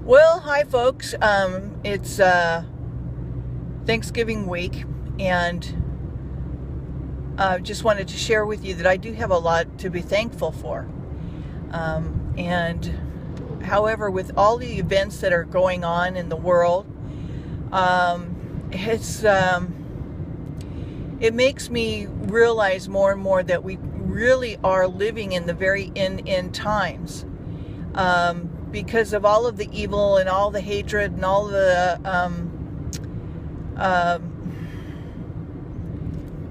Well, hi folks. It's Thanksgiving week, and just wanted to share with you that I do have a lot to be thankful for. And however, with all the events that are going on in the world, it makes me realize more and more that we really are living in the very end times. Because of all of the evil and all the hatred and all the,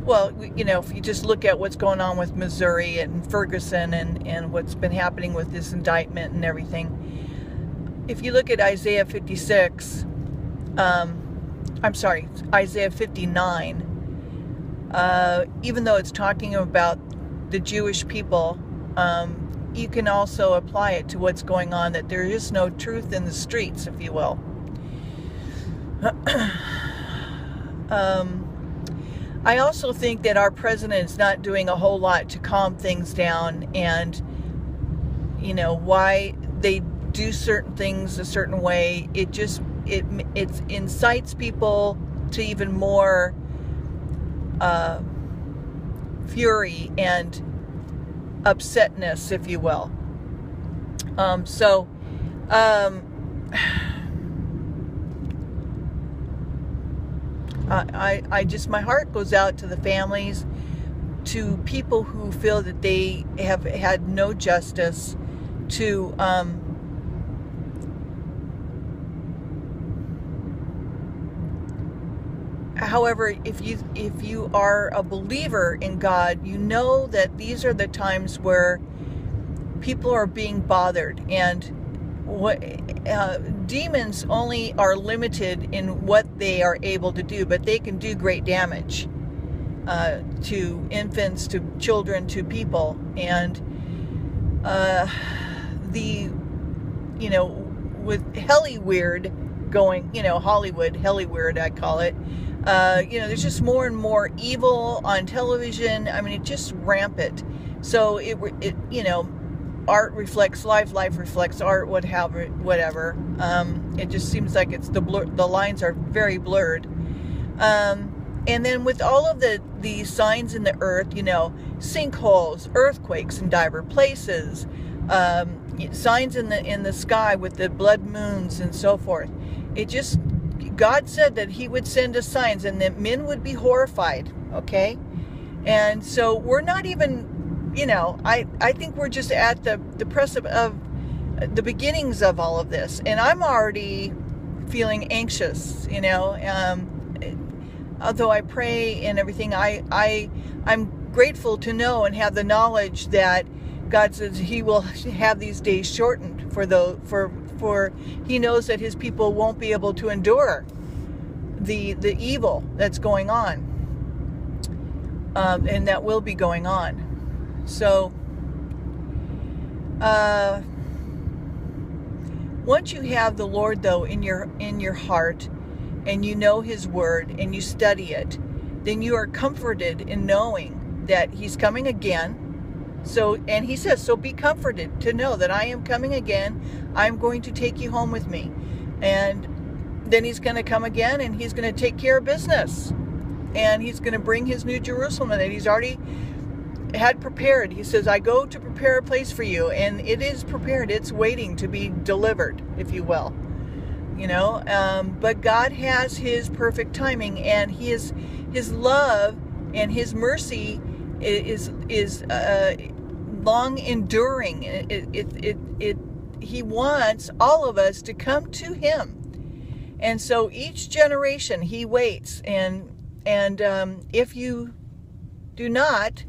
if you just look at what's going on with Missouri and Ferguson and what's been happening with this indictment and everything. If you look at Isaiah 56, Isaiah 59, even though it's talking about the Jewish people, you can also apply it to what's going on, that there is no truth in the streets, if you will. I also think that our president is not doing a whole lot to calm things down, and why they do certain things a certain way. It incites people to even more fury and upsetness, if you will. My heart goes out to the families, to people who feel that they have had no justice, to however, if you are a believer in God, you know that these are the times where people are being bothered, and demons only are limited in what they are able to do, but they can do great damage to infants, to children, to people. And with Hollywood going, Hollywood, Hollywood, I call it. There's just more and more evil on television. I mean, it's just rampant. So art reflects life, life reflects art, whatever. It just seems like the lines are very blurred. And then with all of the signs in the earth, sinkholes, earthquakes in diverse places, signs in the sky with the blood moons and so forth. God said that he would send us signs and that men would be horrified, okay? And so we're not even, I think we're just at the precipice of the beginnings of all of this. And I'm already feeling anxious, although I pray and everything, I'm grateful to know and have the knowledge that God says he will have these days shortened for he knows that his people won't be able to endure the evil that's going on, and that will be going on. So once you have the Lord, though, in your heart, and you know his word and you study it, then you are comforted in knowing that he's coming again. And he says, so be comforted to know that I am coming again. I'm going to take you home with me. And then he's going to come again, and he's going to take care of business. And he's going to bring his new Jerusalem that he's already had prepared. He says, I go to prepare a place for you. And it is prepared. It's waiting to be delivered, if you will. But God has his perfect timing, and his love and his mercy is long enduring. He wants all of us to come to him, and so each generation he waits, and if you do not,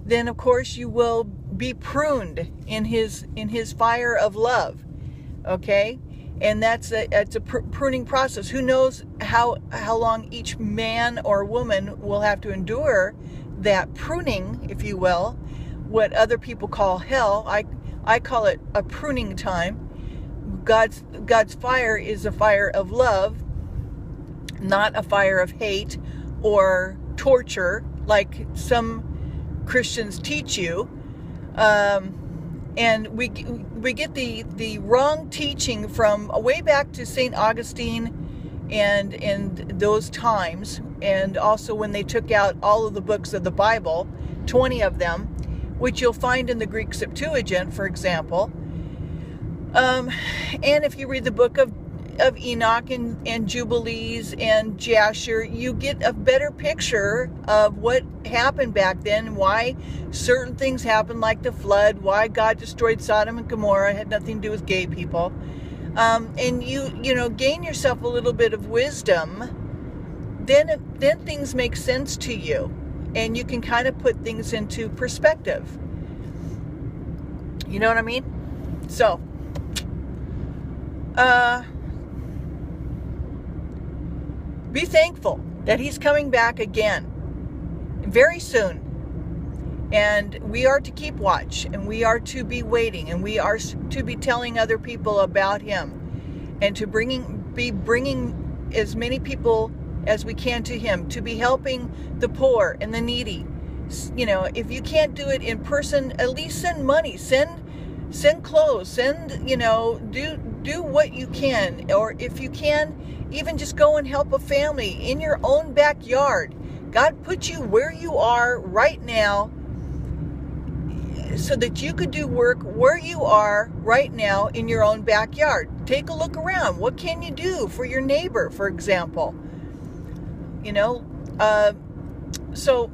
then of course you will be pruned in his fire of love. Okay. And it's a pruning process. Who knows how long each man or woman will have to endure that pruning, if you will, what other people call hell. I call it a pruning time. God's fire is a fire of love, not a fire of hate or torture, like some Christians teach you. And we get the wrong teaching from way back to St. Augustine and those times, and also when they took out all of the books of the Bible, 20 of them, which you'll find in the Greek Septuagint, for example. And if you read the book of Enoch and Jubilees and Jasher, you get a better picture of what happened back then, why certain things happened, like the flood, why God destroyed Sodom and Gomorrah. It had nothing to do with gay people. And you gain yourself a little bit of wisdom, then things make sense to you, and you can kind of put things into perspective. You know what I mean? So, be thankful that he's coming back again very soon. And we are to keep watch, and we are to be waiting, and we are to be telling other people about him, and to be bringing as many people as we can to him, to be helping the poor and the needy. If you can't do it in person, at least send money, send clothes, do what you can. Or if you can, even just go and help a family in your own backyard. God put you where you are right now so that you could do work where you are right now in your own backyard. Take a look around. What can you do for your neighbor, for example? So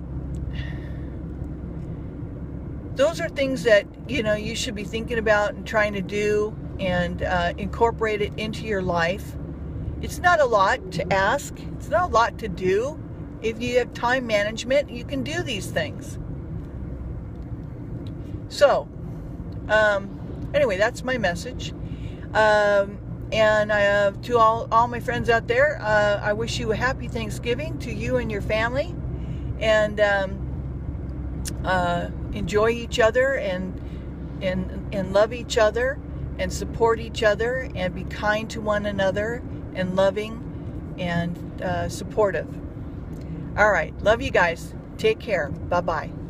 those are things that, you should be thinking about and trying to do and incorporate it into your life. It's not a lot to ask. It's not a lot to do. If you have time management, you can do these things. So, anyway, that's my message. And to all my friends out there, I wish you a happy Thanksgiving, to you and your family. And enjoy each other and love each other and support each other and be kind to one another and loving and supportive. All right. Love you guys. Take care. Bye-bye.